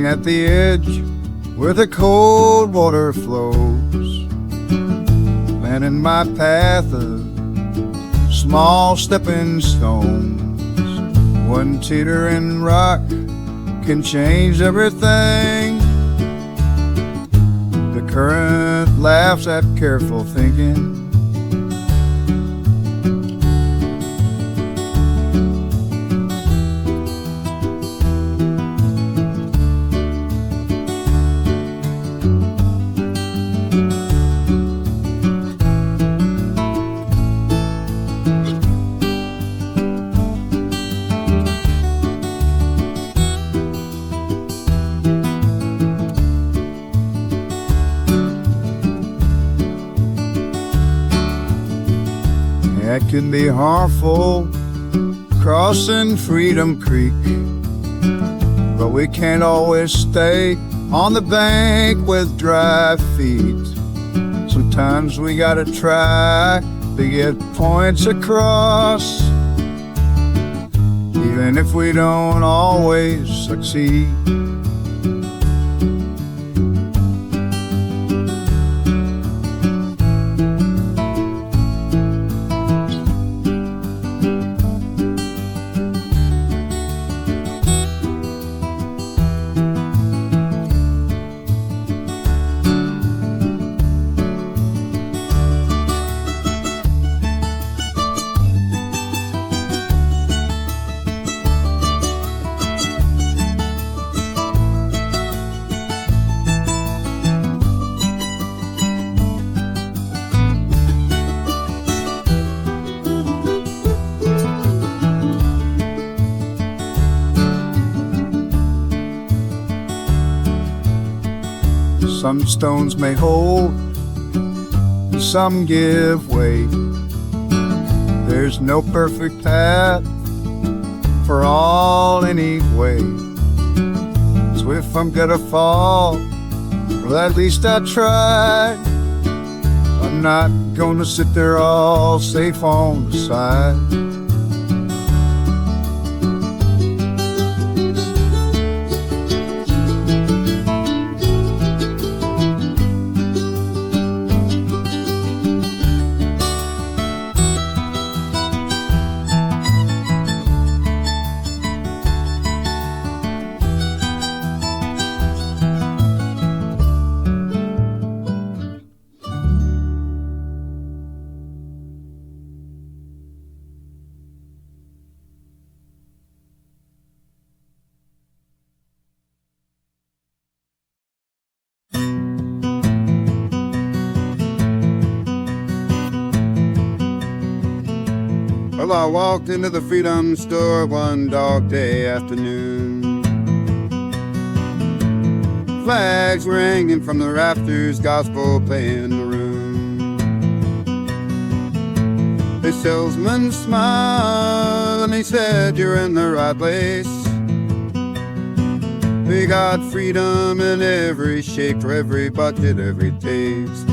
Sitting at the edge where the cold water flows, planting my path of small stepping stones. One teetering rock can change everything. The current laughs at careful thinking. It can be harmful crossing Freedom Creek, but we can't always stay on the bank with dry feet. Sometimes we gotta try to get points across, even if we don't always succeed. Some stones may hold, some give way. There's no perfect path for all anyway. So if I'm gonna fall, well, at least I tried. I'm not gonna sit there all safe on the side. Well, I walked into the Freedom store one dog day afternoon. Flags were hanging from the rafters, gospel playing in the room. The salesman smiled and he said, "You're in the right place. We got freedom in every shape, for every budget, every taste."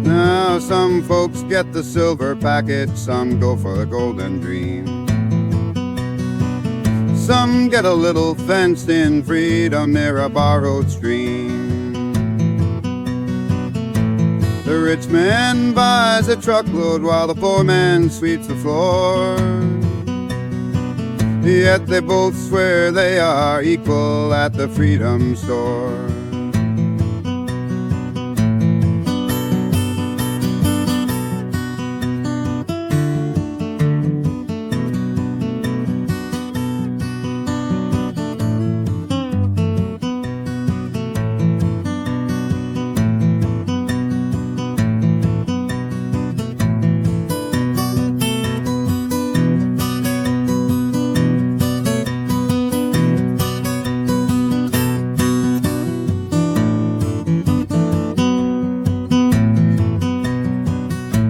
Now some folks get the silver packet, some go for the golden dream. Some get a little fenced-in freedom near a borrowed stream. The rich man buys a truckload while the poor man sweeps the floor. Yet they both swear they are equal at the freedom store.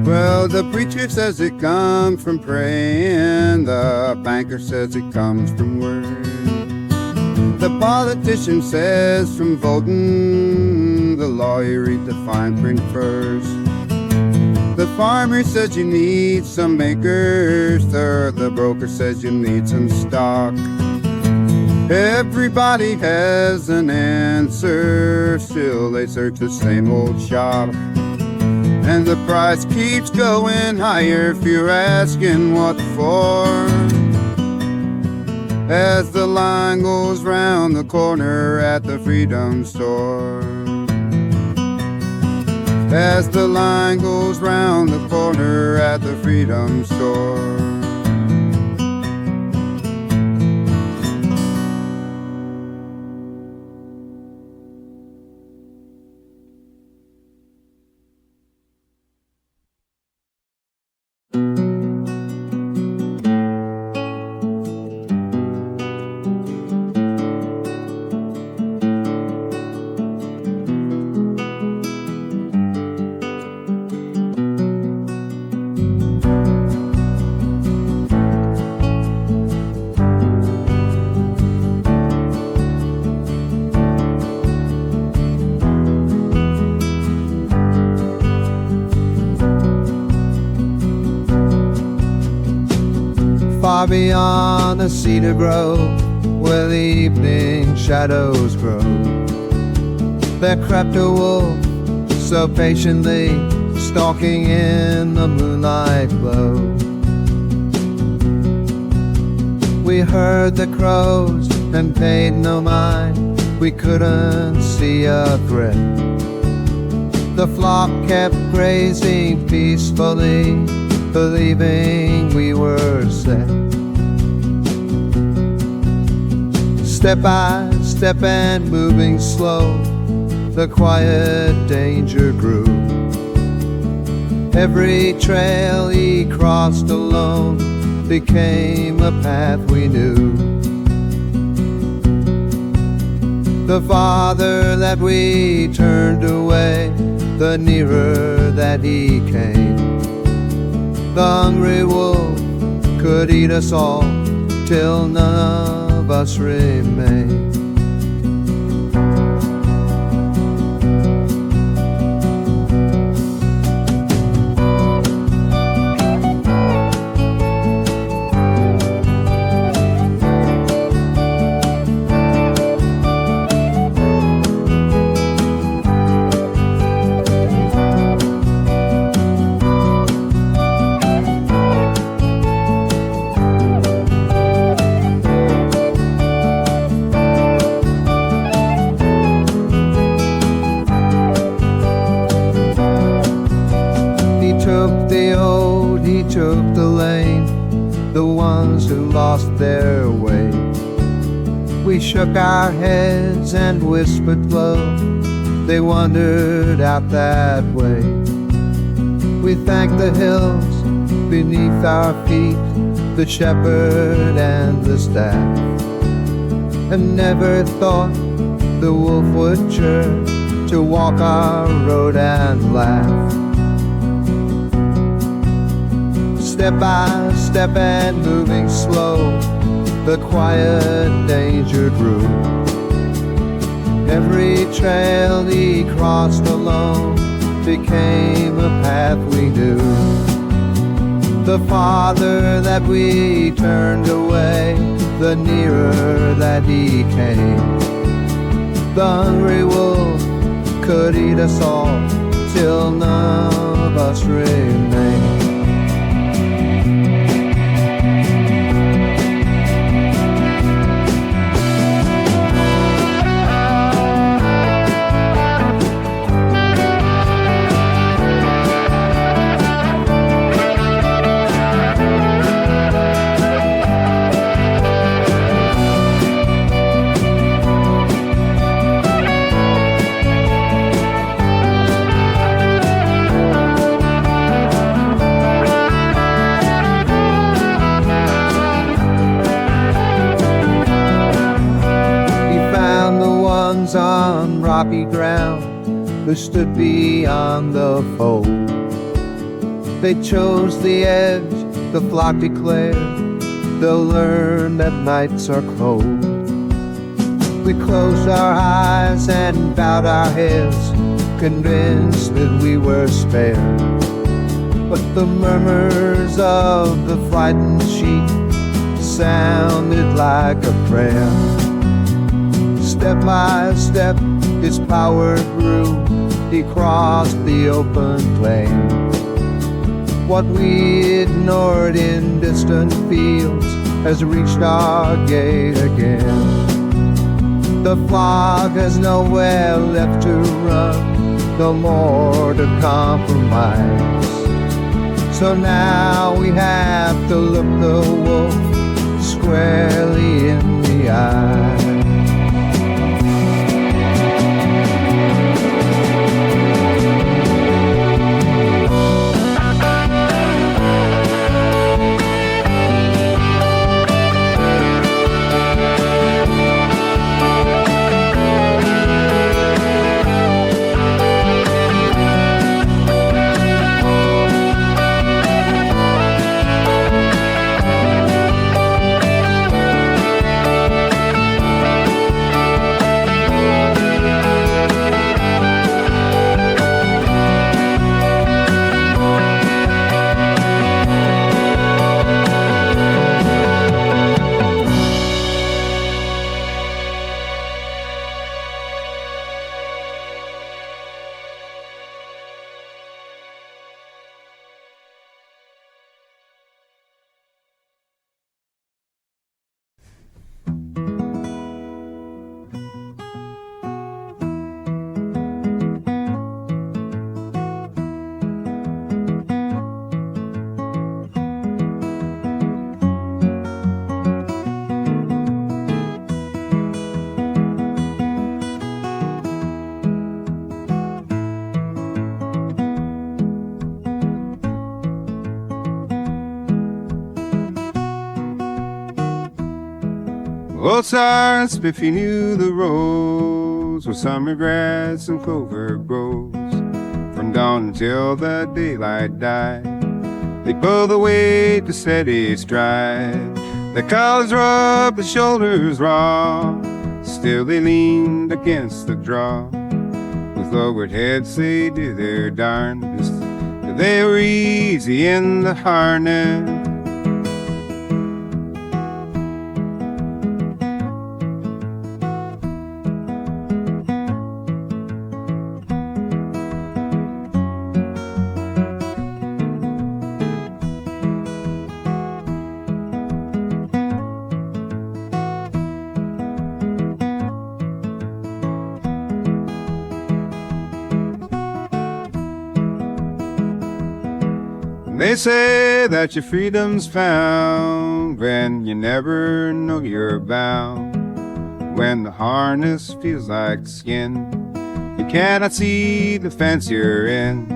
Well, the preacher says it comes from praying, the banker says it comes from word, the politician says from voting, the lawyer read the fine print first. The farmer says you need some acres, the broker says you need some stock. Everybody has an answer, still they search the same old shop. And the price keeps going higher if you're asking what for. As the line goes round the corner at the Freedom Store. As the line goes round the corner at the Freedom Store. Far beyond the cedar grove, where the evening shadows grow, there crept a wolf, so patiently stalking in the moonlight glow. We heard the crows and paid no mind, we couldn't see a threat. The flock kept grazing peacefully, believing we were set. Step by step and moving slow, the quiet danger grew. Every trail he crossed alone became a path we knew. The farther that we turned away, the nearer that he came. The hungry wolf could eat us all till none of us remain. Took the lane, the ones who lost their way. We shook our heads and whispered low, they wandered out that way. We thanked the hills beneath our feet, the shepherd and the staff, and never thought the wolf would chirp to walk our road and laugh. Step by step and moving slow, the quiet danger grew. Every trail he crossed alone became a path we knew. The farther that we turned away, the nearer that he came. The hungry wolf could eat us all till none of us remained. On rocky ground who stood beyond the fold. They chose the edge, the flock declared, they'll learn that nights are cold. We closed our eyes and bowed our heads, convinced that we were spared. but the murmurs of the frightened sheep sounded like a prayer. Step by step, his power grew. He crossed the open plain. What we ignored in distant fields has reached our gate again. The flock has nowhere left to run, no more to compromise. So now we have to look the wolf squarely in the eye. Old Sire Spiffy knew the roads where summer grass and clover grows. From dawn until the daylight died, they pulled the weight to steady stride. The collars rubbed, the shoulders raw, still they leaned against the draw. With lowered heads they did their darndest, till they were easy in the harness. They say that your freedom's found when you never know you're bound. When the harness feels like skin, you cannot see the fence you're in.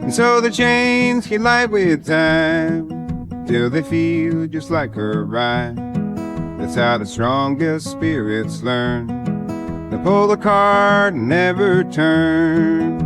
And so the chains get light with time, till they feel just like a rhyme. That's how the strongest spirits learn to pull the cart and never turn.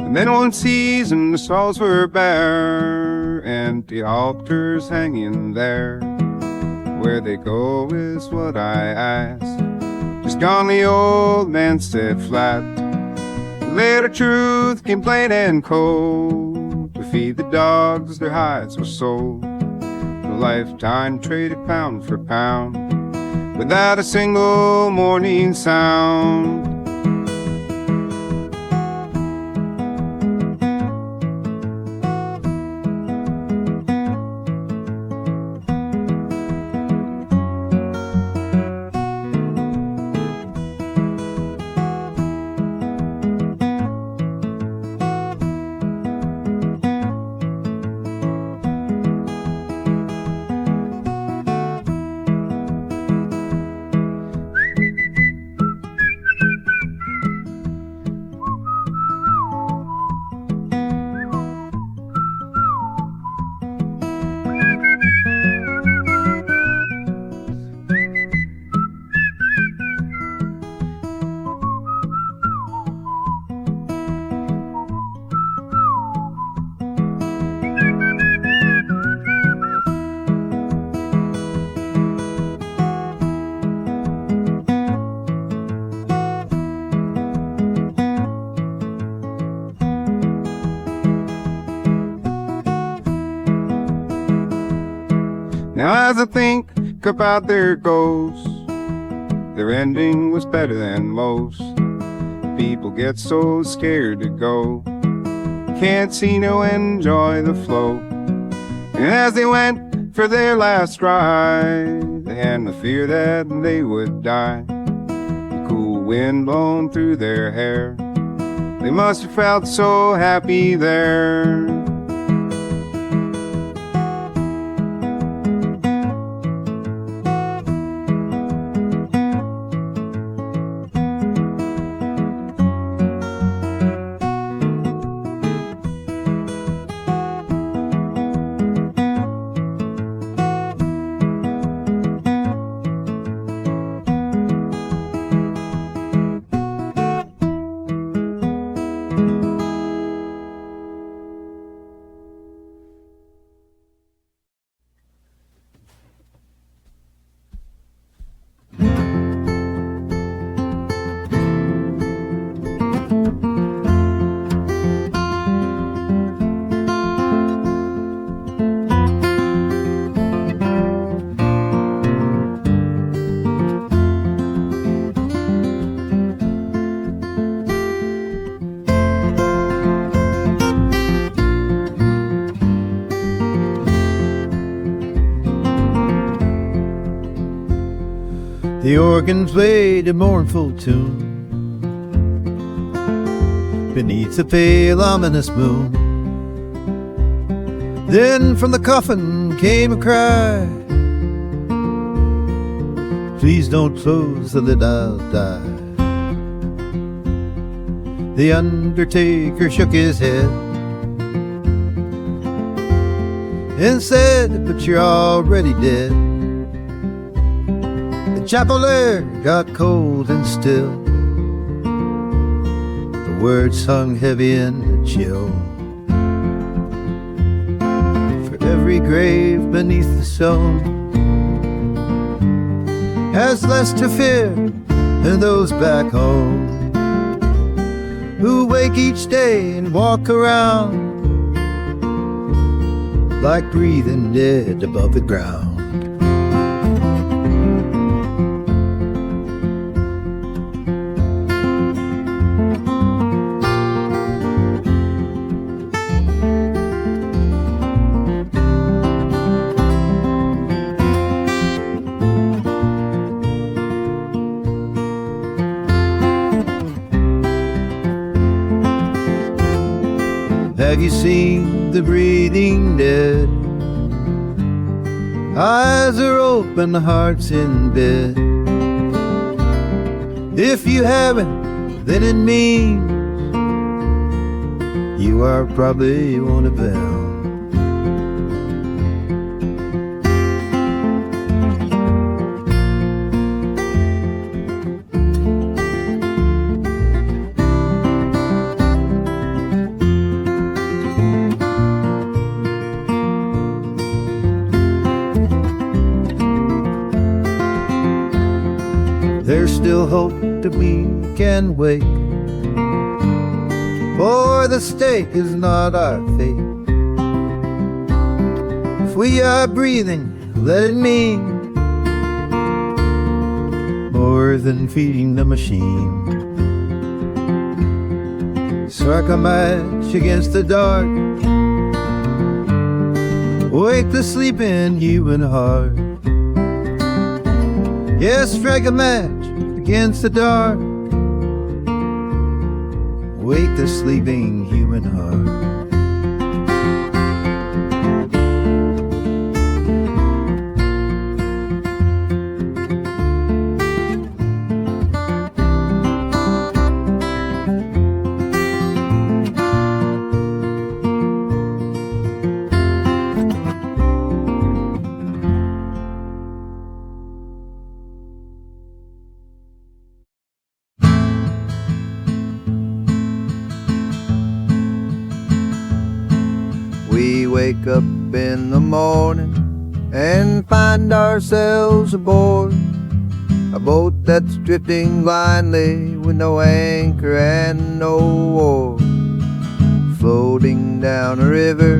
And then one season the stalls were bare, empty altars hanging there. Where they go is what I asked. Just gone, the old man said flat. Later truth came plain and cold. To feed the dogs their hides were sold. A lifetime traded pound for pound, without a single morning sound. Now as I think about their goals, their ending was better than most. People get so scared to go, can't see no enjoy the flow. And as they went for their last ride, they had the fear that they would die. The cool wind blowing through their hair, they must have felt so happy there. The organ played a mournful tune beneath the pale, ominous moon. Then from the coffin came a cry, please don't close the lid, I'll die. The undertaker shook his head and said, but you're already dead. The chapel air got cold and still, the words hung heavy and chill. For every grave beneath the stone has less to fear than those back home, who wake each day and walk around like breathing dead above the ground. Have you seen the breathing dead? Eyes are open, hearts in bed. If you haven't, then it means you are probably one of them. There's still hope that we can wake, for the stake is not our fate. If we are breathing, let it mean more than feeding the machine. Strike a match against the dark, wake the sleeping human heart. Yes, strike a match against the dark, wake the sleeping human heart. wake up in the morning and find ourselves aboard a boat that's drifting blindly with no anchor and no oar, floating down a river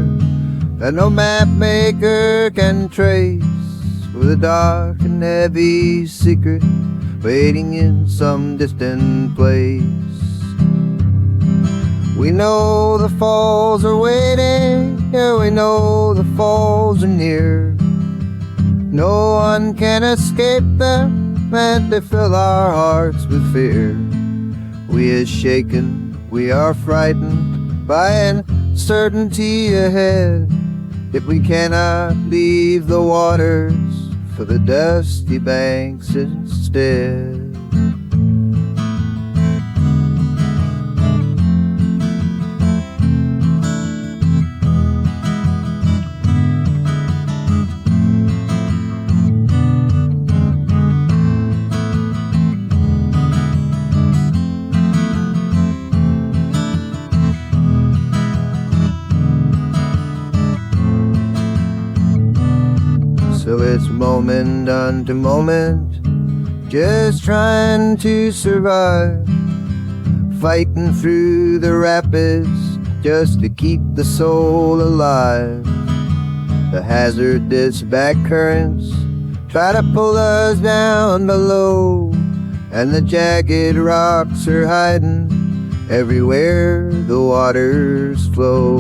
that no map maker can trace, with a dark and heavy secret waiting in some distant place. We know the falls are waiting, yeah, we know the falls are near. No one can escape them, and they fill our hearts with fear. We are shaken, we are frightened by uncertainty ahead, yet we cannot leave the waters for the dusty banks instead. So it's moment unto moment, just trying to survive, fighting through the rapids just to keep the soul alive. The hazardous back currents try to pull us down below, and the jagged rocks are hiding everywhere the waters flow.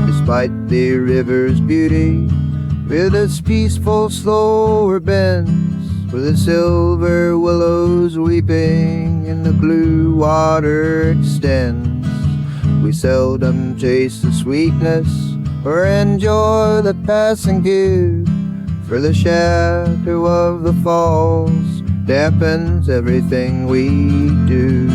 Despite the river's beauty, with its peaceful slower bends, with the silver willows weeping and the blue water extends, we seldom taste the sweetness or enjoy the passing view, for the shadow of the falls dampens everything we do.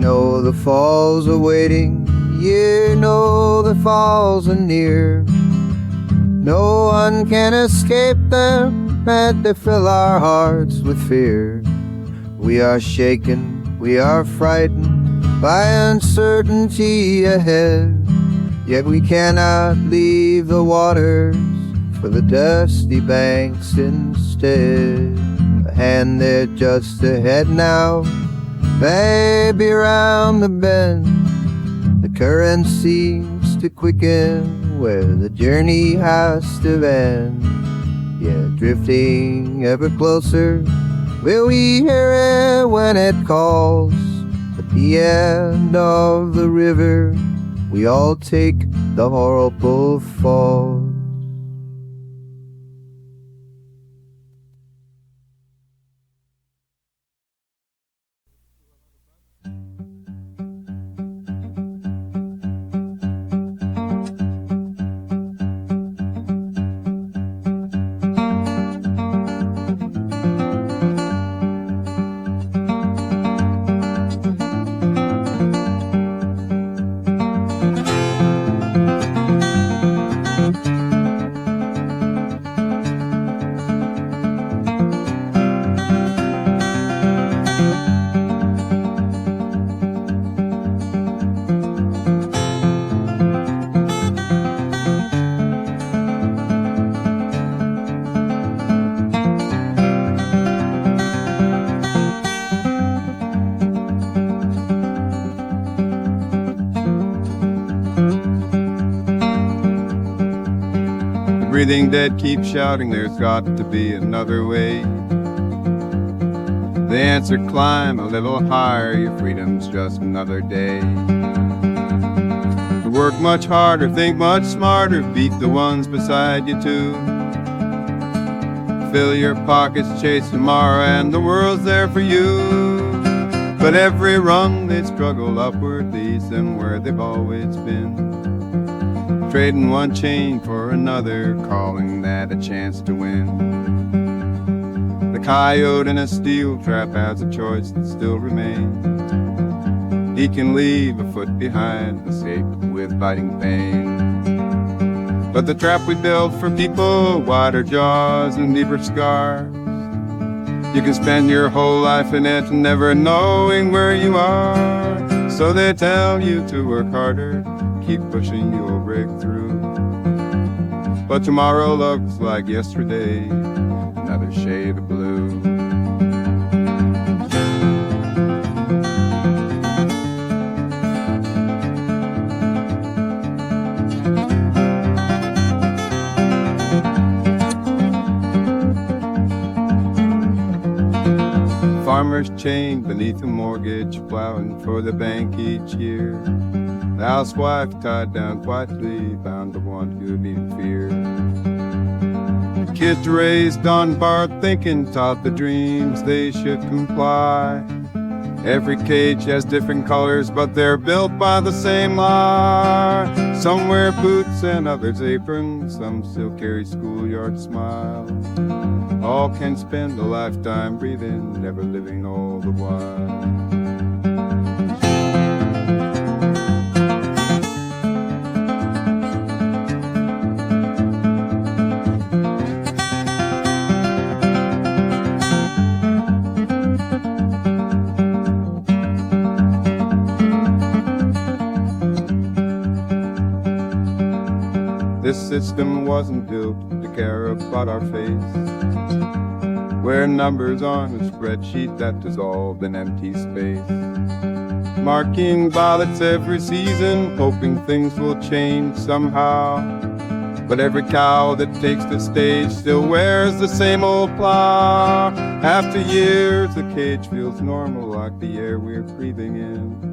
Know the falls are waiting, you know the falls are near. No one can escape them, and they fill our hearts with fear. We are shaken, we are frightened by uncertainty ahead, yet we cannot leave the waters for the dusty banks instead. A hand there just ahead now, baby, round the bend, the current seems to quicken where the journey has to end. Yeah, drifting ever closer, will we hear it when it calls? At the end of the river, we all take the horrible fall. Breathing dead keep shouting, there's got to be another way. The answer, climb a little higher, your freedom's just another day. Work much harder, think much smarter, beat the ones beside you too. fill your pockets, chase tomorrow, and the world's there for you. But every rung they struggle upward leads them where they've always been, trading one chain for another, calling that a chance to win. The coyote in a steel trap has a choice that still remains. He can leave a foot behind, escape with biting pain. But the trap we built for people, wider jaws and deeper scars, you can spend your whole life in it, never knowing where you are. So they tell you to work harder, keep pushing, you'll break through. But tomorrow looks like yesterday, another shade of blue. Farmers chained beneath a mortgage, plowing for the bank each year. The housewife tied down quietly, bound to one who needed fear. Kids raised on borrowed thinking, taught the dreams they should comply. Every cage has different colors, but they're built by the same law. Some wear boots and others aprons, some still carry schoolyard smiles. All can spend a lifetime breathing, never living all the while. This system wasn't built to care about our face. We're numbers on a spreadsheet that dissolved in empty space. Marking ballots every season, hoping things will change somehow. But every cow that takes the stage still wears the same old plow. After years, the cage feels normal, like the air we're breathing in.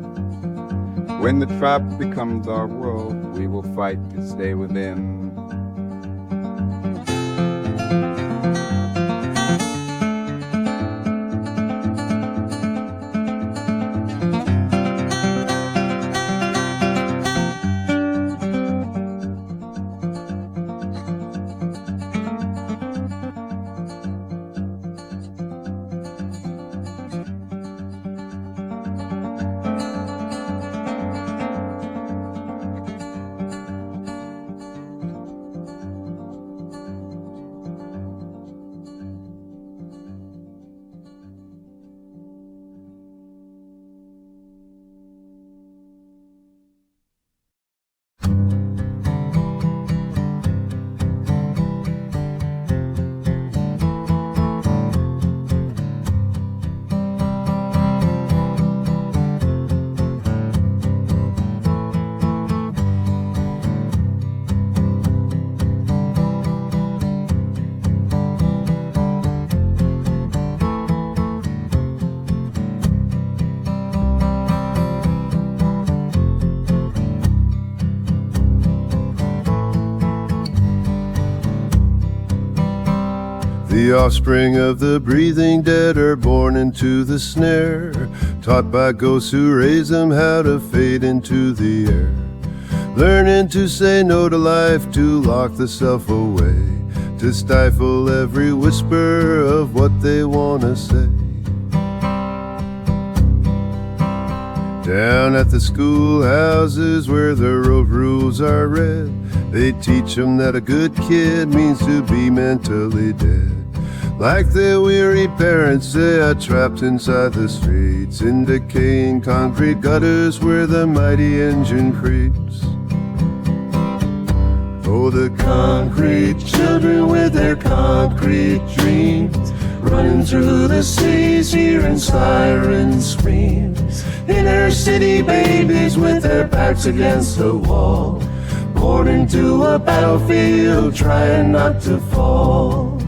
When the trap becomes our world, we will fight to stay within. The offspring of the breathing dead are born into the snare, taught by ghosts who raise them how to fade into the air. Learning to say no to life, to lock the self away, to stifle every whisper of what they want to say. Down at the schoolhouses where the road rules are read, they teach them that a good kid means to be mentally dead. Like the weary parents, they are trapped inside the streets, in decaying concrete gutters where the mighty engine creeps. Oh, the concrete children with their concrete dreams, running through the cities, hearing sirens screams. Inner city babies with their backs against the wall, born into a battlefield, trying not to fall.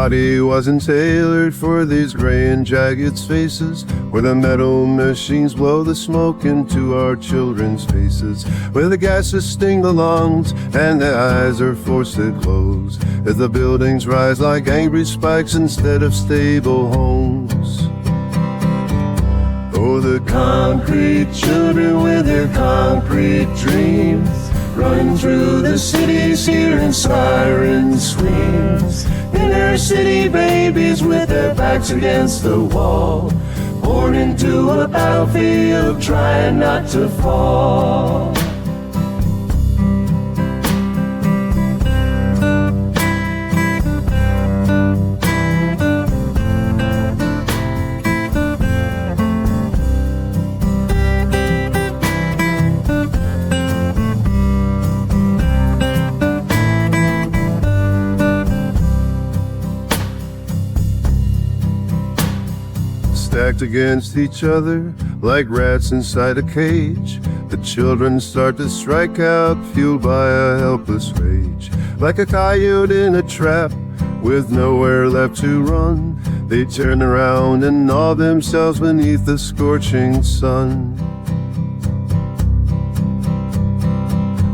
body wasn't tailored for these gray and jagged spaces, where the metal machines blow the smoke into our children's faces, where the gases sting the lungs and the eyes are forced to close, as the buildings rise like angry spikes instead of stable homes. Oh, the concrete children with their concrete dreams, running through the cities hearing siren screams. Inner city babies with their backs against the wall, born into a battlefield trying not to fall. Stacked against each other like rats inside a cage, the children start to strike out, fueled by a helpless rage. Like a coyote in a trap with nowhere left to run, they turn around and gnaw themselves beneath the scorching sun.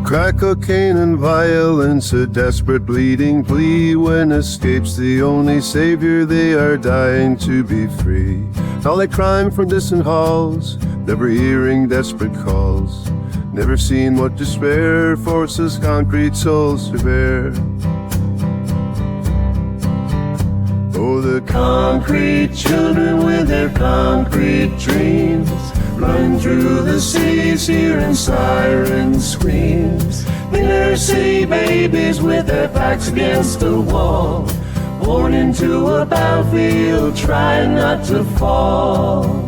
Crack cocaine and violence, a desperate bleeding plea. When escape's the only savior, they are dying to be free. All they climb from distant halls, never hearing desperate calls, never seen what despair forces concrete souls to bear. Oh, the concrete children with their concrete dreams, running through the cities hearing siren screams. Inner city babies with their backs against the wall, born into a battlefield trying not to fall.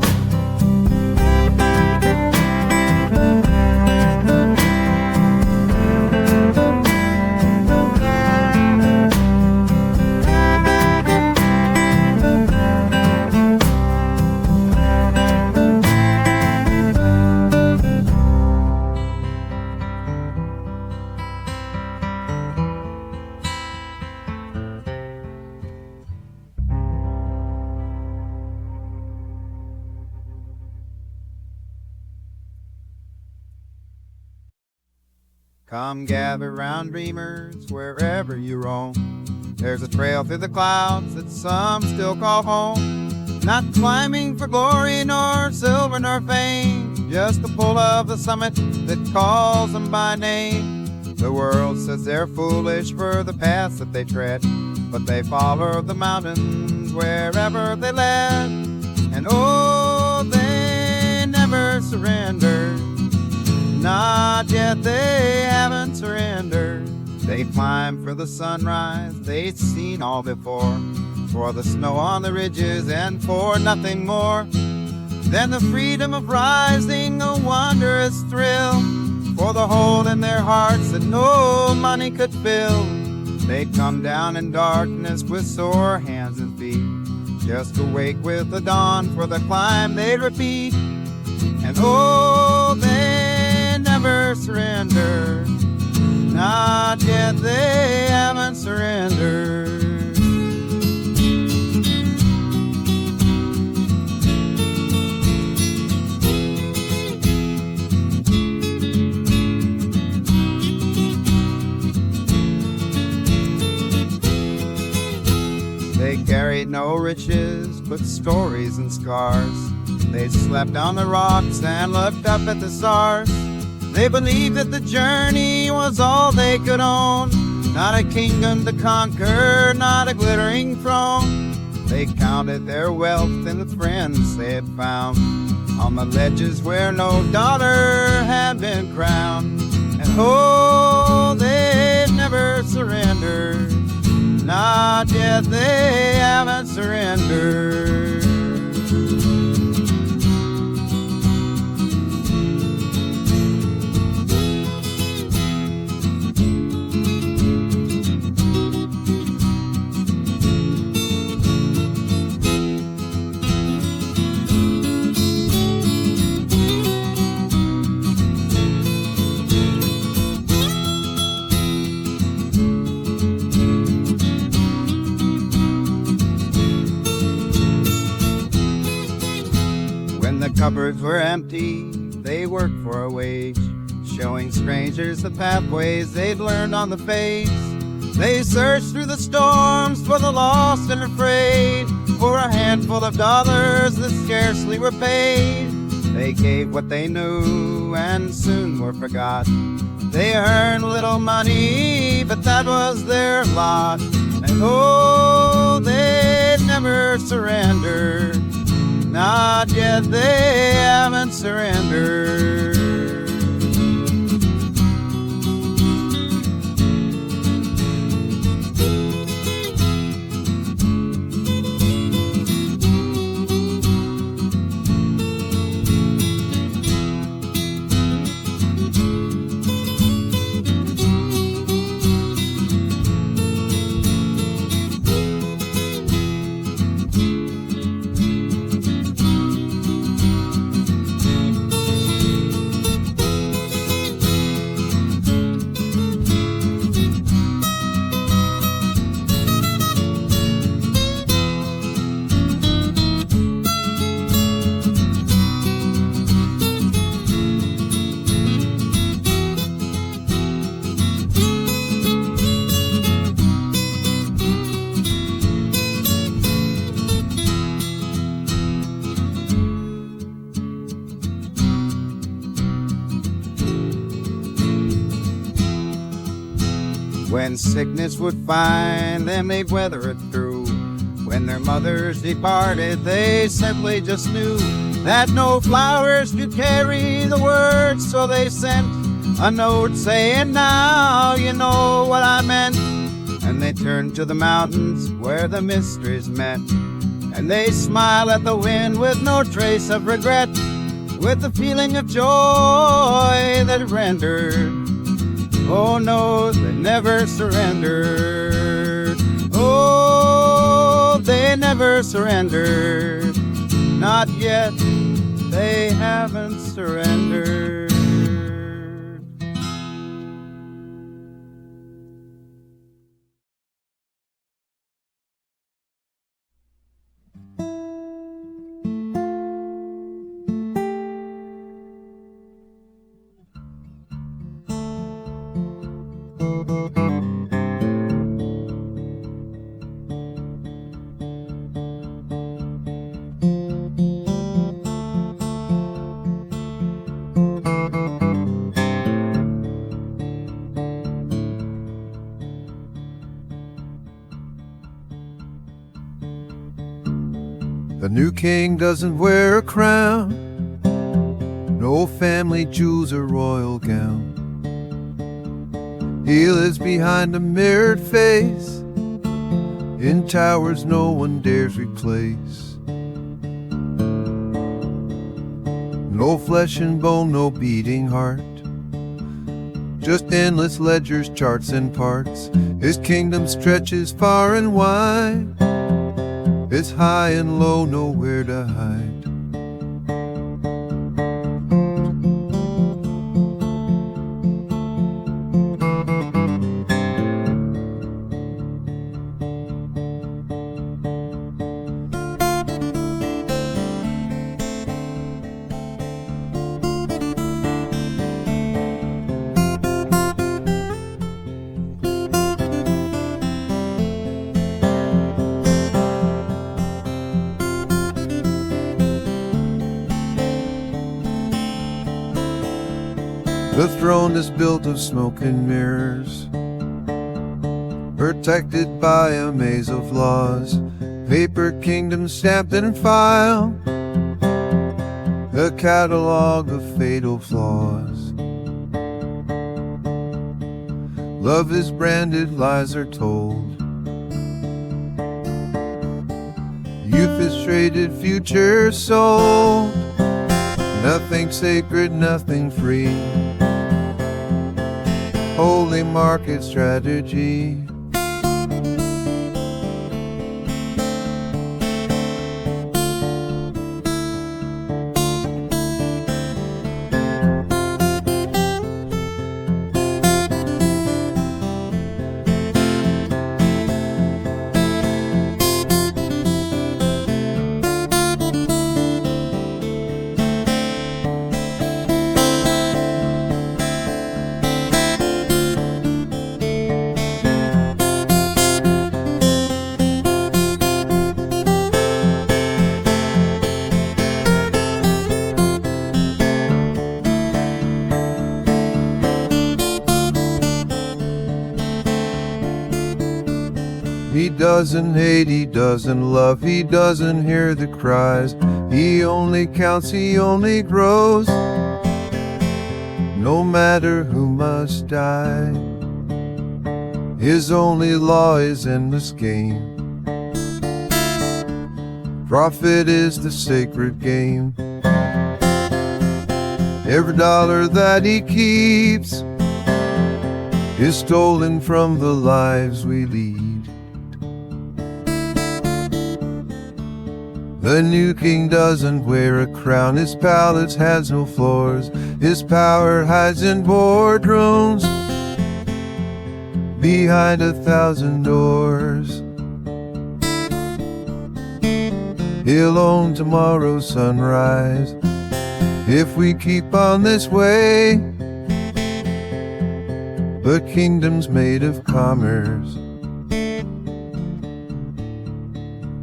Come gather round dreamers wherever you roam. There's a trail through the clouds that some still call home. Not climbing for glory nor silver nor fame, just the pull of the summit that calls them by name. The world says they're foolish for the paths that they tread, but they follow the mountains wherever they led. And oh, they never surrender. Not yet, they haven't surrendered. They climb for the sunrise they've seen all before, for the snow on the ridges and for nothing more than the freedom of rising, a wondrous thrill, for the hole in their hearts that no money could fill. They come down in darkness with sore hands and feet, just awake with the dawn for the climb they repeat. And oh, they never surrender. Not yet, they haven't surrendered. They carried no riches, but stories and scars. They slept on the rocks and looked up at the stars. They believed that the journey was all they could own, not a kingdom to conquer, not a glittering throne. They counted their wealth and the friends they had found on the ledges where no daughter had been crowned. And oh, they've never surrendered. Not yet, they haven't surrendered. cupboards were empty, they worked for a wage, showing strangers the pathways they'd learned on the face. They searched through the storms for the lost and afraid, for a handful of dollars that scarcely were paid. They gave what they knew and soon were forgot. They earned little money, but that was their lot. And oh, they never surrendered. Not yet, they haven't surrendered. When sickness would find them, they'd weather it through. When their mothers departed, they simply just knew that no flowers could carry the words, so they sent a note saying, now you know what I meant. And they turned to the mountains where the mysteries met, and they smiled at the wind with no trace of regret, with the feeling of joy that it rendered. Oh no, they never surrendered. Oh, they never surrendered. Not yet, they haven't surrendered. The new king doesn't wear a crown, no family jewels or royal gown. He lives behind a mirrored face, in towers no one dares replace. No flesh and bone, no beating heart, just endless ledgers, charts and parts. His kingdom stretches far and wide, it's high and low, nowhere to hide. The throne is built of smoke and mirrors, protected by a maze of laws, paper kingdom stamped in file, a catalog of fatal flaws. Love is branded, lies are told, youth is traded, future sold. Nothing sacred, nothing free, holy market strategy. doesn't hate, he doesn't love, he doesn't hear the cries. He only counts, he only grows, no matter who must die. His only law is endless gain. Profit is the sacred game. Every dollar that he keeps is stolen from the lives we lead. The new king doesn't wear a crown, his palace has no floors, his power hides in boardrooms behind 1,000 doors. He'll own tomorrow's sunrise if we keep on this way. But kingdoms made of commerce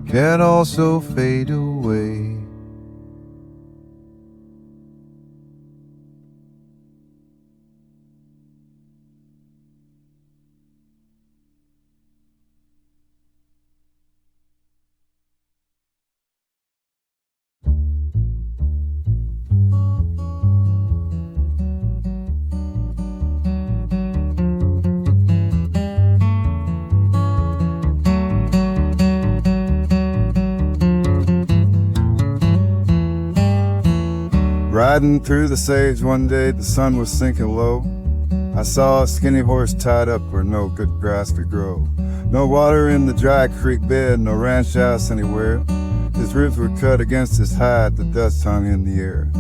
can also fade away. Riding through the sage one day, the sun was sinking low. I saw a skinny horse tied up where no good grass could grow. No water in the dry creek bed, no ranch house anywhere. His ribs were cut against his hide, the dust hung in the air.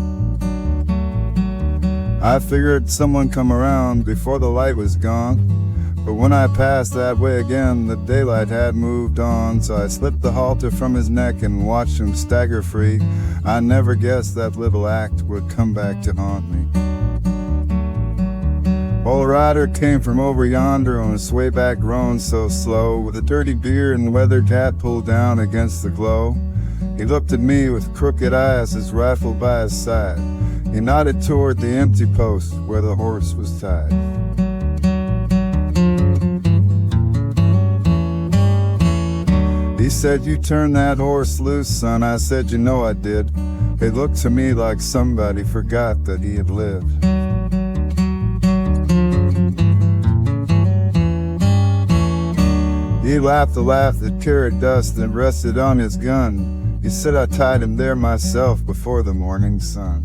I figured someone come around before the light was gone, but when I passed that way again, the daylight had moved on. So I slipped the halter from his neck and watched him stagger free. I never guessed that little act would come back to haunt me. Old rider came from over yonder on his way back roan so slow, with a dirty beard and weathered hat pulled down against the glow. He looked at me with crooked eyes, his rifle by his side. He nodded toward the empty post where the horse was tied. He said, "You turned that horse loose, son." I said, "You know I did." It looked to me like somebody forgot that he had lived. He laughed a laugh that carried dust and rested on his gun. He said, "I tied him there myself before the morning sun."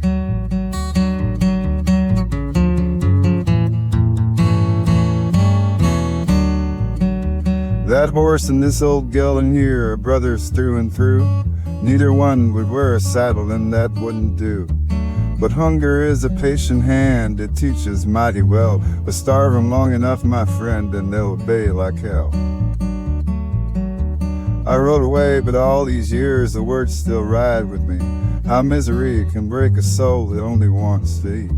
That horse and this old gelding here are brothers through and through. Neither one would wear a saddle and that wouldn't do. But hunger is a patient hand, it teaches mighty well. But starve 'em long enough, my friend, and they'll obey like hell. I rode away, but all these years the words still ride with me. How misery can break a soul that only wants to eat.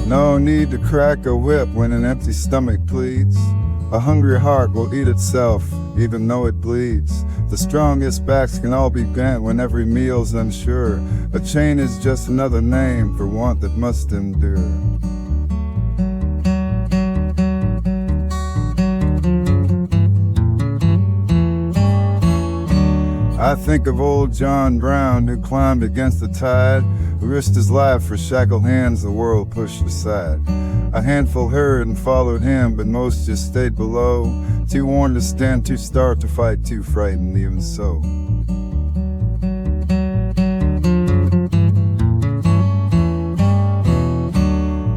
No need to crack a whip when an empty stomach pleads. A hungry heart will eat itself, even though it bleeds. The strongest backs can all be bent when every meal's unsure. A chain is just another name for want that must endure. I think of old John Brown, who climbed against the tide, who risked his life for shackled hands the world pushed aside. A handful heard and followed him, but most just stayed below, too worn to stand, too starved to fight, too frightened even so.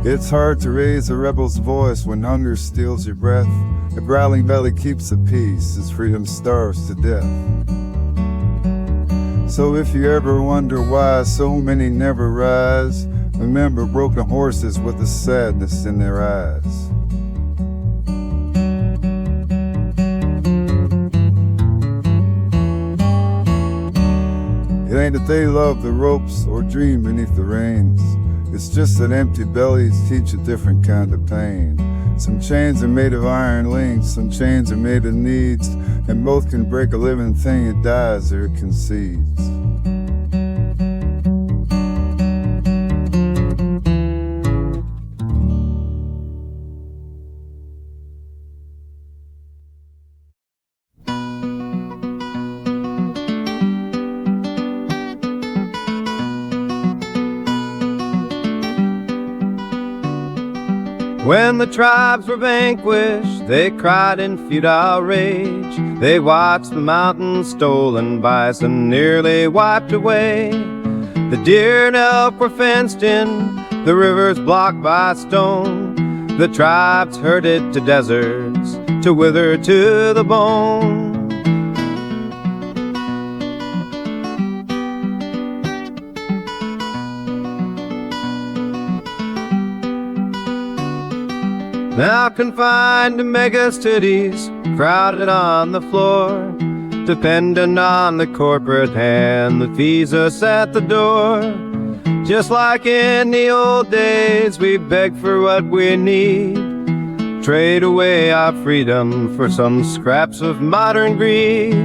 It's hard to raise a rebel's voice when hunger steals your breath. A growling belly keeps the peace as freedom starves to death. So if you ever wonder why so many never rise, remember broken horses with the sadness in their eyes. It ain't that they love the ropes or dream beneath the reins. It's just that empty bellies teach a different kind of pain. Some chains are made of iron links, some chains are made of needs, and both can break a living thing. It dies or it concedes. When the tribes were vanquished, they cried in futile rage. They watched the mountains stolen, bison nearly wiped away. The deer and elk were fenced in, the rivers blocked by stone. The tribes herded to deserts, to wither to the bone. Now confined to megacities, crowded on the floor, dependent on the corporate hand that feeds us at the door. Just like in the old days, we beg for what we need, trade away our freedom for some scraps of modern greed.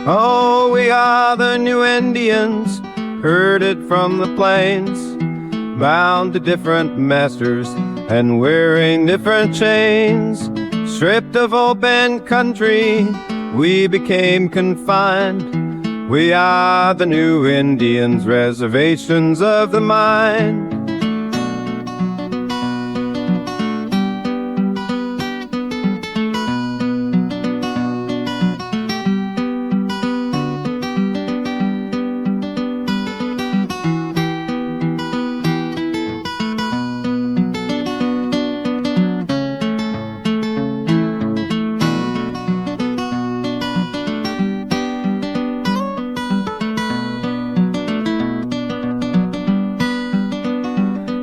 Oh, we are the new Indians, herded from the plains, bound to different masters and wearing different chains. Stripped of open country, we became confined. We are the new Indians, reservations of the mind.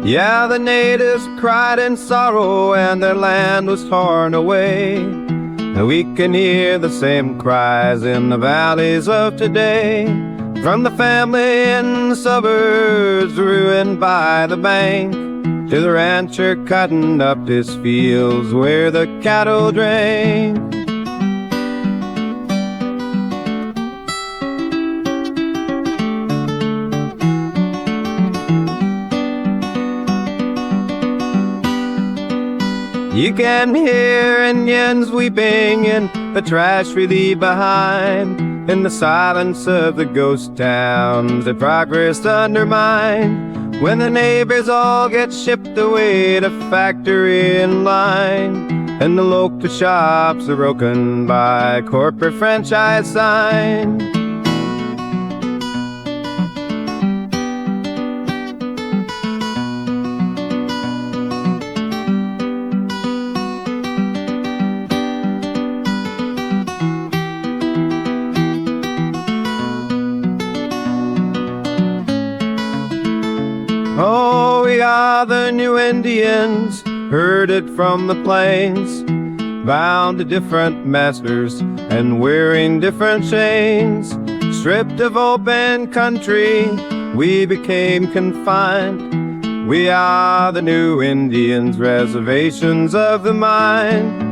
Yeah, the natives cried in sorrow and their land was torn away. And we can hear the same cries in the valleys of today. From the family in the suburbs ruined by the bank, to the rancher cutting up his fields where the cattle drank. You can hear Indians weeping in the trash we leave behind, in the silence of the ghost towns that progress undermine. When the neighbors all get shipped away to factory and line, and the local shops are broken by corporate franchise sign. Oh, we are the new Indians, herded from the plains, bound to different masters and wearing different chains. Stripped of open country, we became confined. We are the new Indians, reservations of the mind.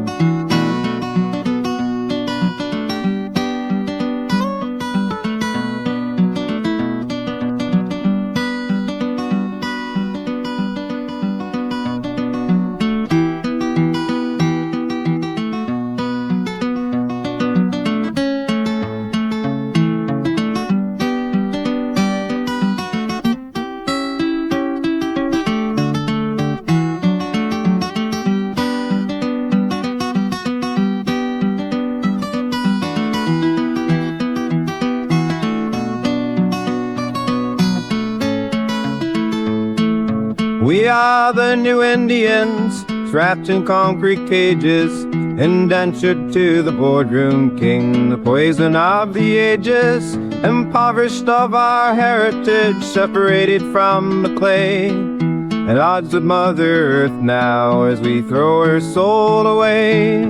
We are the new Indians, trapped in concrete cages, indentured to the boardroom king, the poison of the ages, impoverished of our heritage, separated from the clay, at odds with Mother Earth now as we throw her soul away.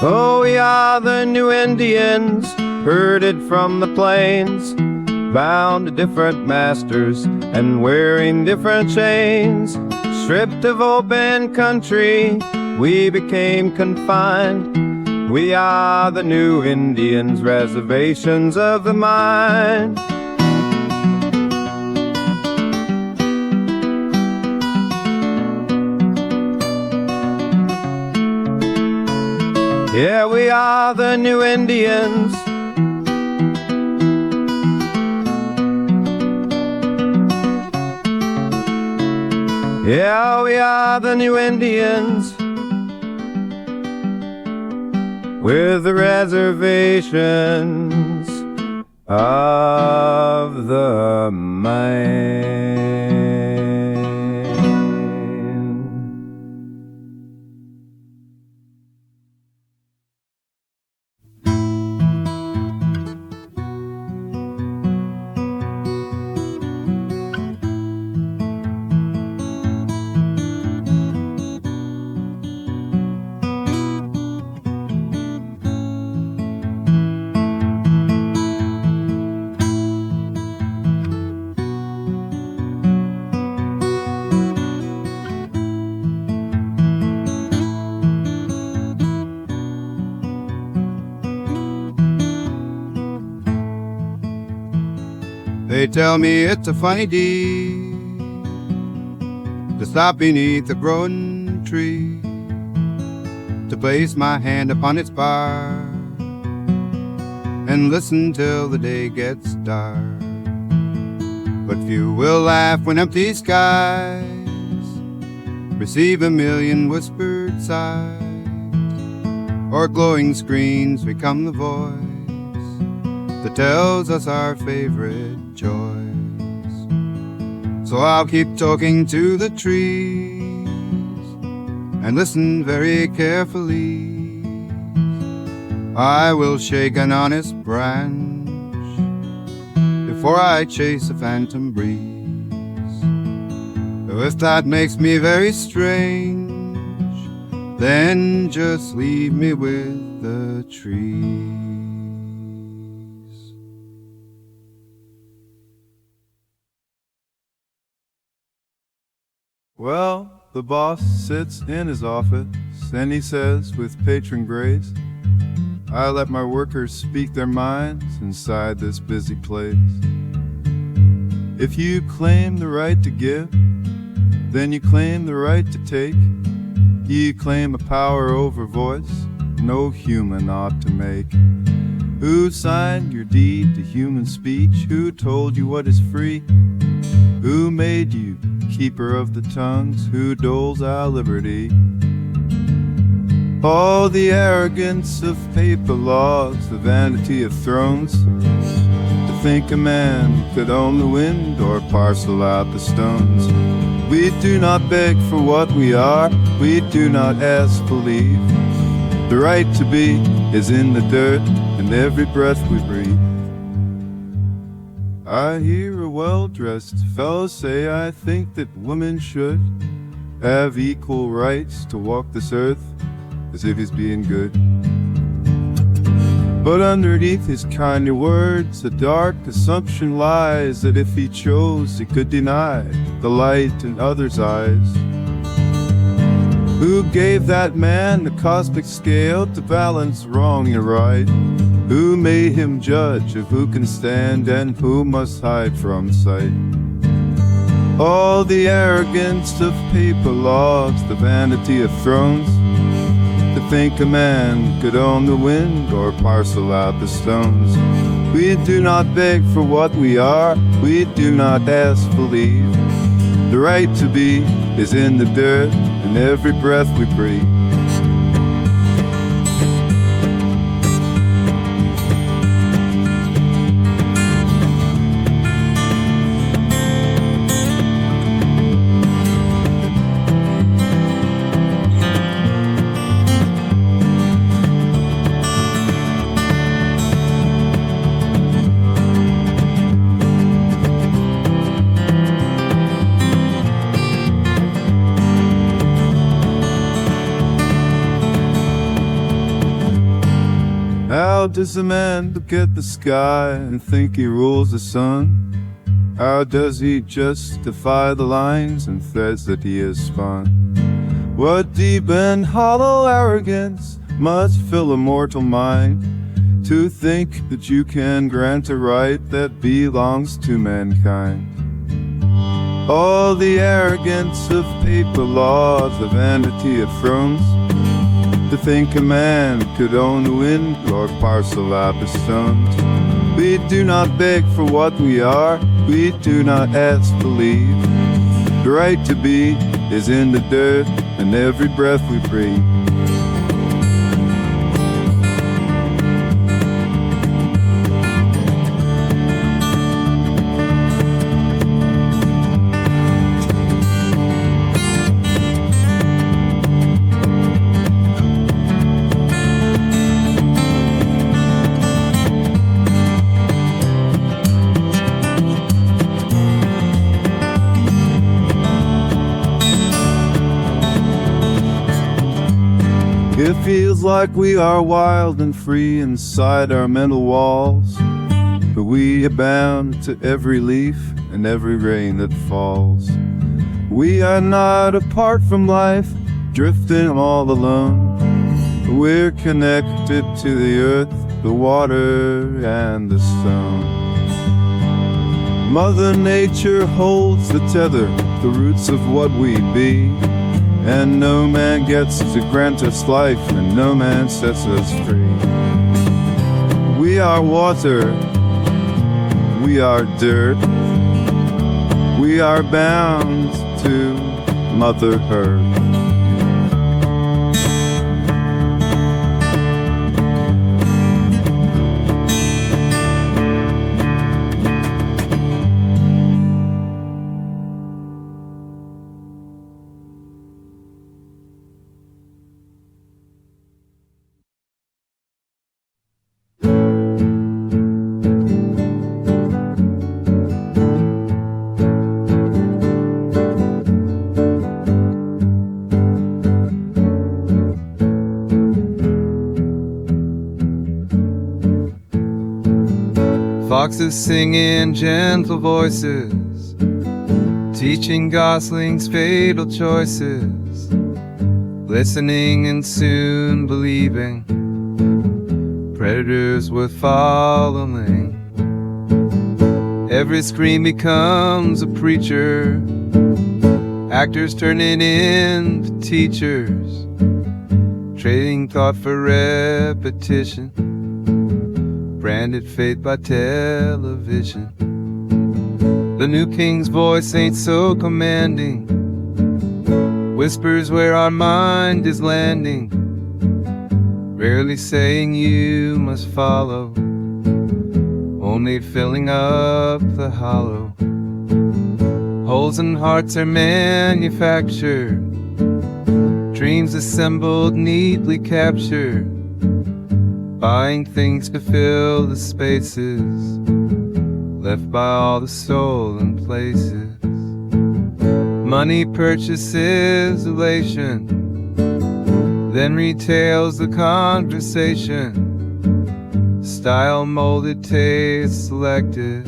Oh, we are the new Indians, herded from the plains, bound to different masters and wearing different chains. Stripped of open country, we became confined. We are the new Indians, reservations of the mind. Yeah, we are the new Indians. Yeah, we are the new Indians with the reservations of the mind. They tell me it's a funny deed to stop beneath a growing tree, to place my hand upon its bark and listen till the day gets dark. But few will laugh when empty skies receive a million whispered sighs, or glowing screens become the voice that tells us our favorite joys. So I'll keep talking to the trees and listen very carefully. I will shake an honest branch before I chase a phantom breeze. So if that makes me very strange, then just leave me with the trees. Well, the boss sits in his office, and he says with patron grace, I let my workers speak their minds inside this busy place. If you claim the right to give, then you claim the right to take. You claim a power over voice no human ought to make. Who signed your deed to human speech? Who told you what is free? Who made you keeper of the tongues? Who doles our liberty? Oh, the arrogance of paper laws, the vanity of thrones, to think a man could own the wind or parcel out the stones. We do not beg for what we are, we do not ask for leave. The right to be is in the dirt and every breath we breathe. I hear a well-dressed fellow say, I think that women should have equal rights to walk this earth, as if he's being good. But underneath his kindly words, a dark assumption lies that if he chose, he could deny the light in others' eyes. Who gave that man the cosmic scale to balance wrong and right? Who made him judge of who can stand and who must hide from sight? All the arrogance of paper laws, the vanity of thrones, to think a man could own the wind or parcel out the stones. We do not beg for what we are, we do not ask for leave. The right to be is in the dirt and every breath we breathe. How does a man look at the sky and think he rules the sun? How does he justify the lines and threads that he has spun? What deep and hollow arrogance must fill a mortal mind to think that you can grant a right that belongs to mankind? All the arrogance of paper laws, the vanity of thrones, To think a man could own the wind or parcel out the stones. We do not beg for what we are, we do not ask to leave. The right to be is in the dirt and every breath we breathe. It feels like we are wild and free inside our mental walls, but we are bound to every leaf and every rain that falls. We are not apart from life, drifting all alone. We're connected to the earth, the water, and the stone. Mother Nature holds the tether, the roots of what we be. And no man gets to grant us life, and no man sets us free. We are water, we are dirt, we are bound to Mother Earth. Foxes sing in gentle voices, teaching goslings fatal choices, listening and soon believing, predators worth following. Every scream becomes a preacher, actors turning into teachers, trading thought for repetition, branded fate by television. The new king's voice ain't so commanding, whispers where our mind is landing, rarely saying you must follow, only filling up the hollow. Holes in hearts are manufactured, dreams assembled, neatly captured, buying things to fill the spaces left by all the stolen places. Money purchases elation, then retails the conversation. Style molded, taste selected,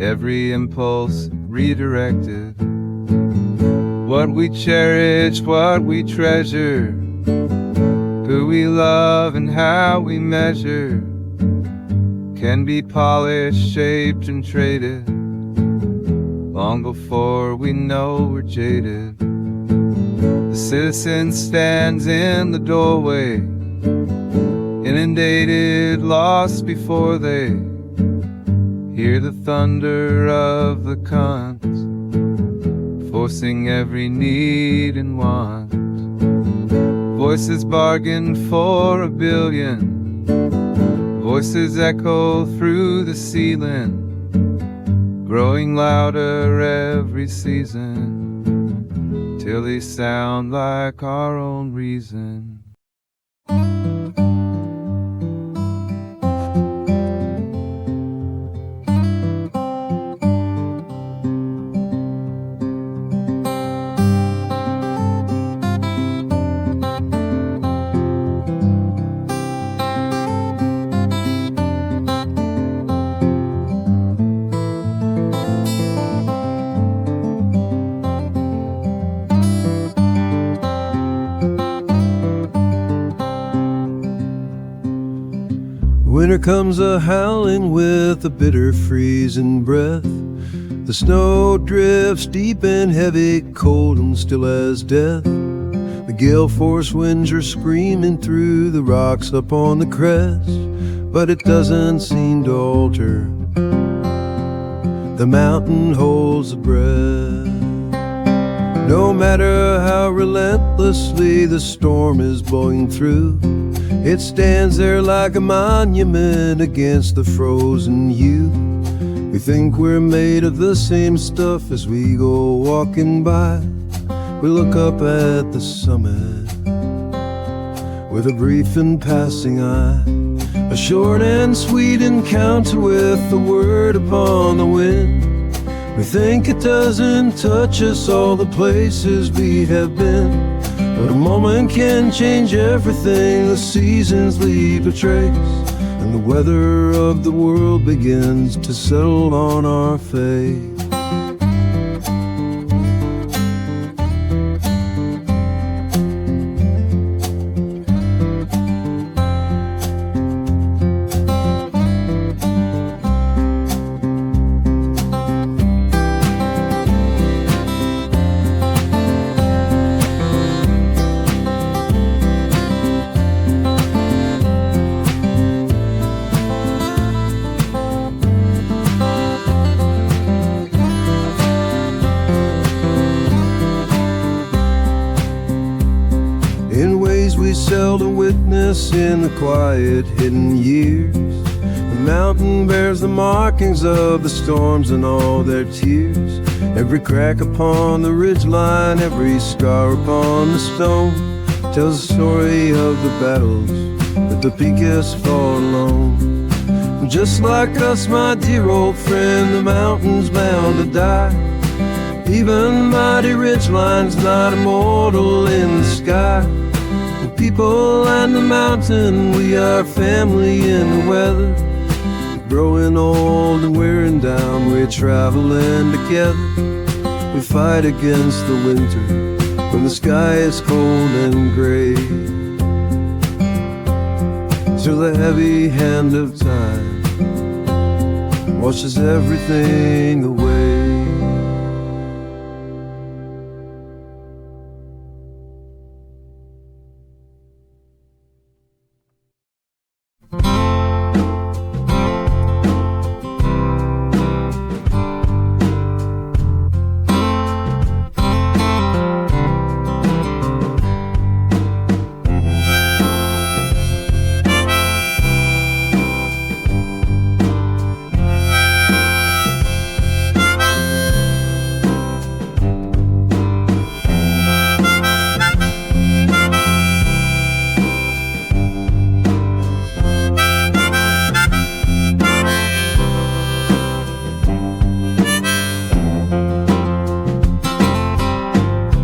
every impulse redirected. What we cherish, what we treasure, who we love and how we measure, can be polished, shaped and traded, long before we know we're jaded. The citizen stands in the doorway, inundated, lost before they hear the thunder of the cons, forcing every need and want. Voices bargain for $1 billion, voices echo through the ceiling, growing louder every season, till they sound like our own reason. Winter comes a-howling with a bitter freezing breath. The snow drifts deep and heavy, cold and still as death. The gale force winds are screaming through the rocks up on the crest, but it doesn't seem to alter. The mountain holds a breath. No matter how relentlessly the storm is blowing through, it stands there like a monument against the frozen hue. We think we're made of the same stuff as we go walking by. We look up at the summit with a brief and passing eye, a short and sweet encounter with the word upon the wind. We think it doesn't touch us, all the places we have been, but a moment can change everything. The seasons leave a trace, and the weather of the world begins to settle on our face. Seldom witness in the quiet hidden years. The mountain bears the markings of the storms and all their tears. Every crack upon the ridgeline, every scar upon the stone, tells the story of the battles that the peak has fought alone. Just like us, my dear old friend, the mountain's bound to die. Even mighty ridgeline's not immortal in the sky. People and the mountain, we are family in the weather. Growing old and wearing down, we're traveling together. We fight against the winter when the sky is cold and gray, till the heavy hand of time washes everything away.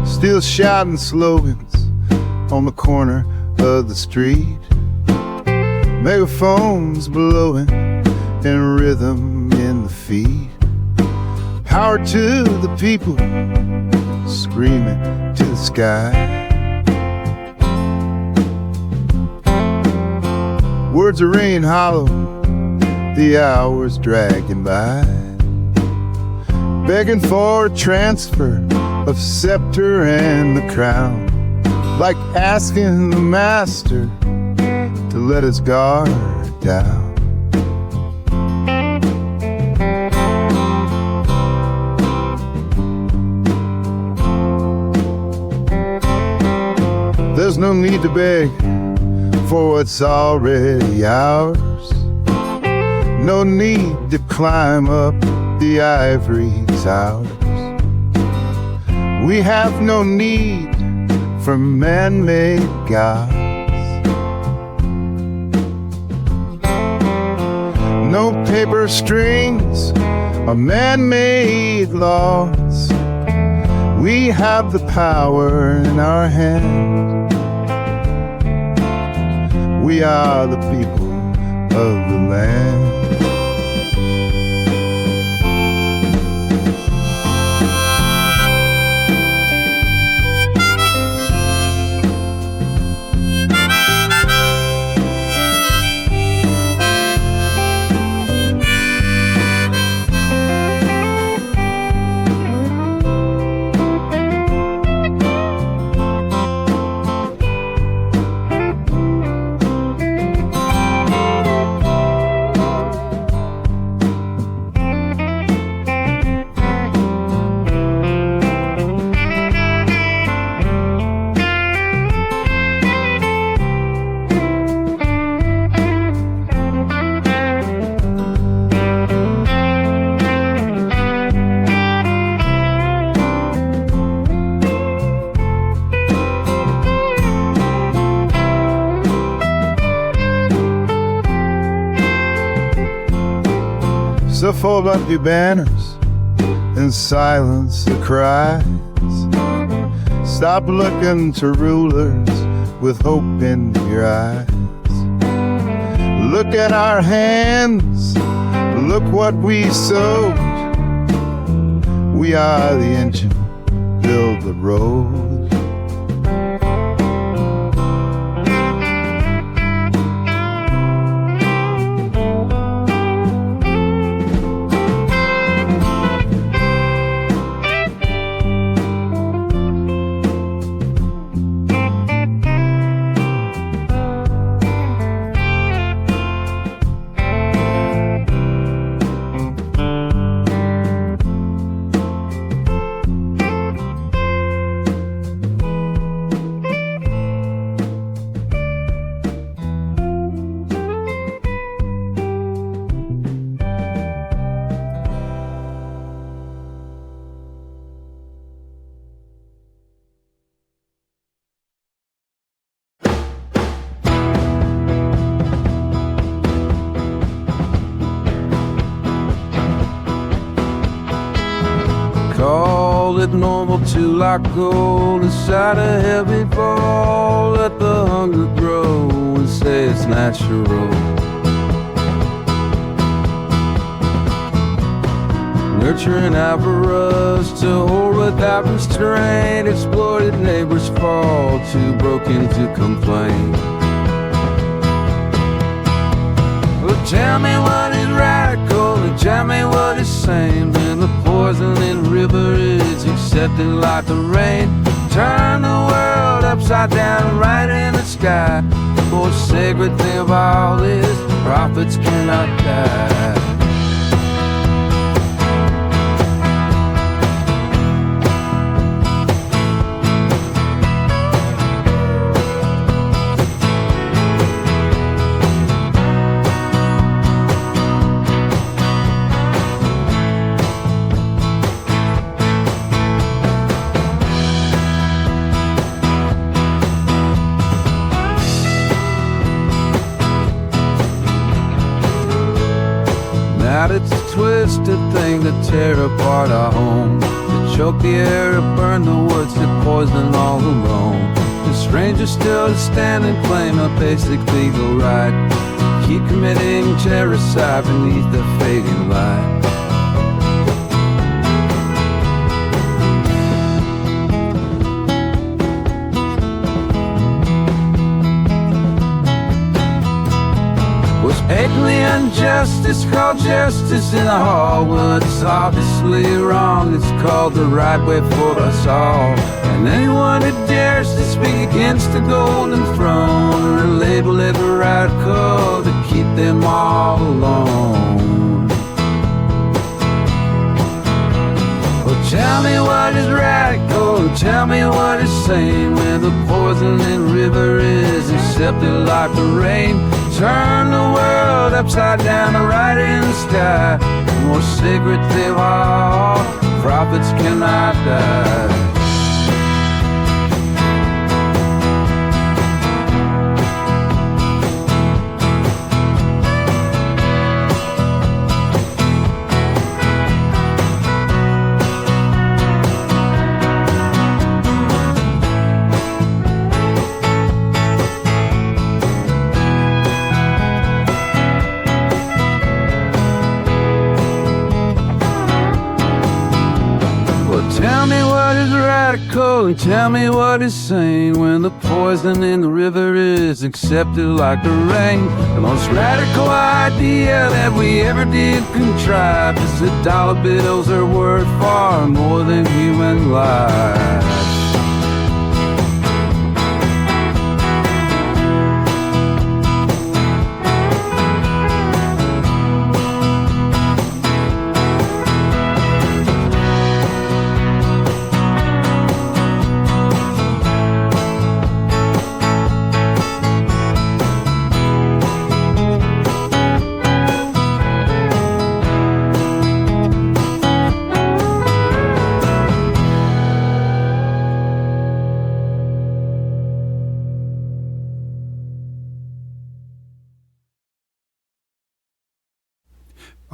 Still shouting slogans on the corner of the street, megaphones blowing in rhythm in the feet. Power to the people, screaming to the sky. Words are ringing hollow, the hours dragging by, begging for a transfer of scepter and the crown, like asking the master to let his guard down. There's no need to beg for what's already ours, no need to climb up the ivory towers. We have no need for man-made gods, no paper strings or man-made laws. We have the power in our hand. We are the people of the land. So fold up your banners and silence the cries. Stop looking to rulers with hope in your eyes. Look at our hands, look what we sowed. We are the engine, build the road. Call it normal to lock gold inside a heavy ball. Let the hunger grow and say it's natural. Nurturing avarice to hold without restraint. Exploited neighbors fall too broken to complain. Well, tell me what is radical and tell me what is sane. When the poison in the river is accepted like the rain. Turn the world upside down right in the sky. The most sacred thing of all is prophets cannot die. It's a twisted thing to tear apart our home, to choke the air, to burn the woods, to poison all alone. The stranger still to stand and claim a basic legal right. Keep committing terroricide beneath the fading light. Patently injustice called justice in the hall. Well, it's obviously wrong. It's called the right way for us all. And anyone who dares to speak against the golden throne, or label it radical to keep them all alone. Well, tell me what is radical and tell me what is sane. When the poison in the river is accepted like the rain. Turn the world upside down and right in the sky. The most sacred thing of all, prophets cannot die. And tell me what is sane. When the poison in the river is accepted like the rain. The most radical idea that we ever did contrive is that dollar bills are worth far more than human life.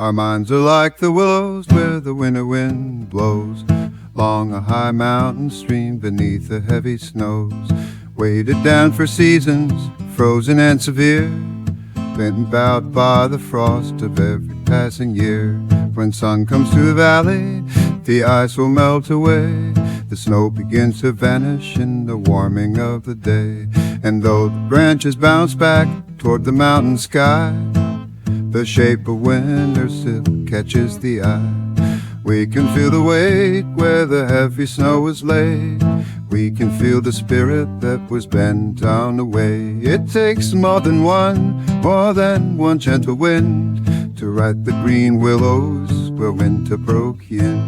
Our minds are like the willows where the winter wind blows along a high mountain stream beneath the heavy snows, weighted down for seasons, frozen and severe, bent about by the frost of every passing year. When sun comes to the valley, the ice will melt away, the snow begins to vanish in the warming of the day. And though the branches bounce back toward the mountain sky, the shape of winter still catches the eye. We can feel the weight where the heavy snow was laid. We can feel the spirit that was bent on the way. It takes more than one gentle wind to right the green willows where winter broke in.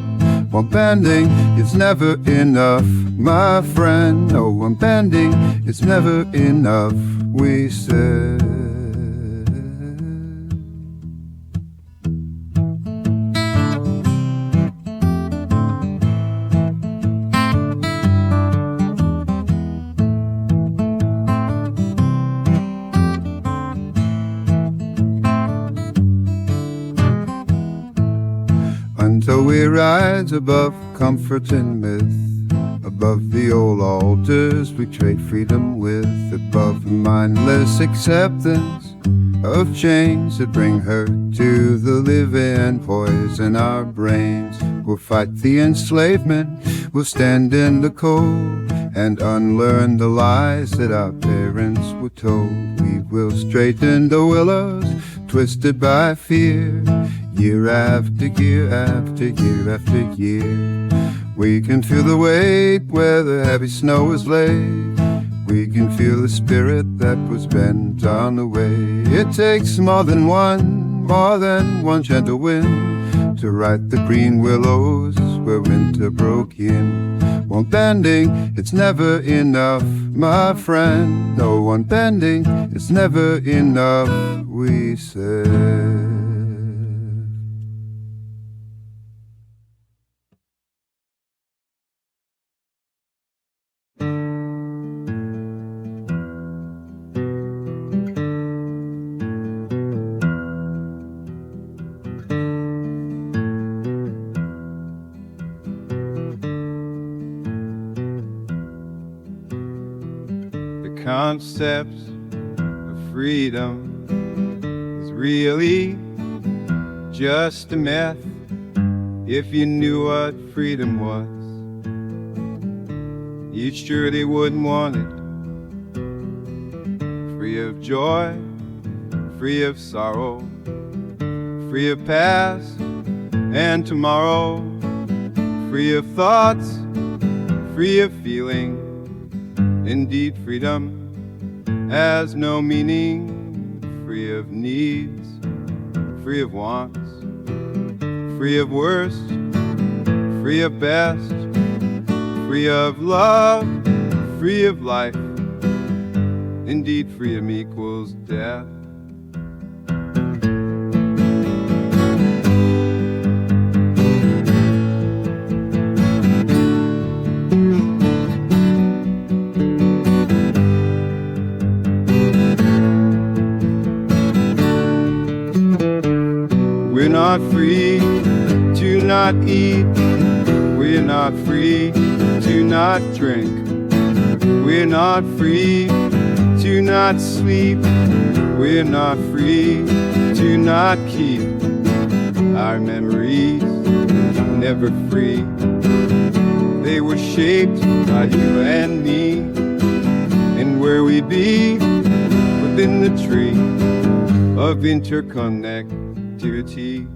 One bending is never enough, my friend. No, one bending is never enough, we said. Until we rise above comfort and myth, above the old altars we trade freedom with, above mindless acceptance of chains that bring hurt to the living and poison our brains. We'll fight the enslavement, we'll stand in the cold and unlearn the lies that our parents were told. We will straighten the willows twisted by fear, year after year after year after year. We can feel the weight where the heavy snow is laid. We can feel the spirit that was bent on the way. It takes more than one gentle wind to right the green willows where winter broke in. One bending, it's never enough, my friend. No, one bending, it's never enough, we said. Concept of freedom is really just a myth if you knew what freedom was. You'd surely wouldn't want it. Free of joy, free of sorrow, free of past and tomorrow, free of thoughts, free of feeling. Indeed, freedom has no meaning, free of needs, free of wants, free of worst, free of best, free of love, free of life. Indeed, freedom equals death. We're not free to not eat. We're not free to not drink. We're not free to not sleep. We're not free to not keep our memories never free. They were shaped by you and me, and where we be within the tree of interconnectivity.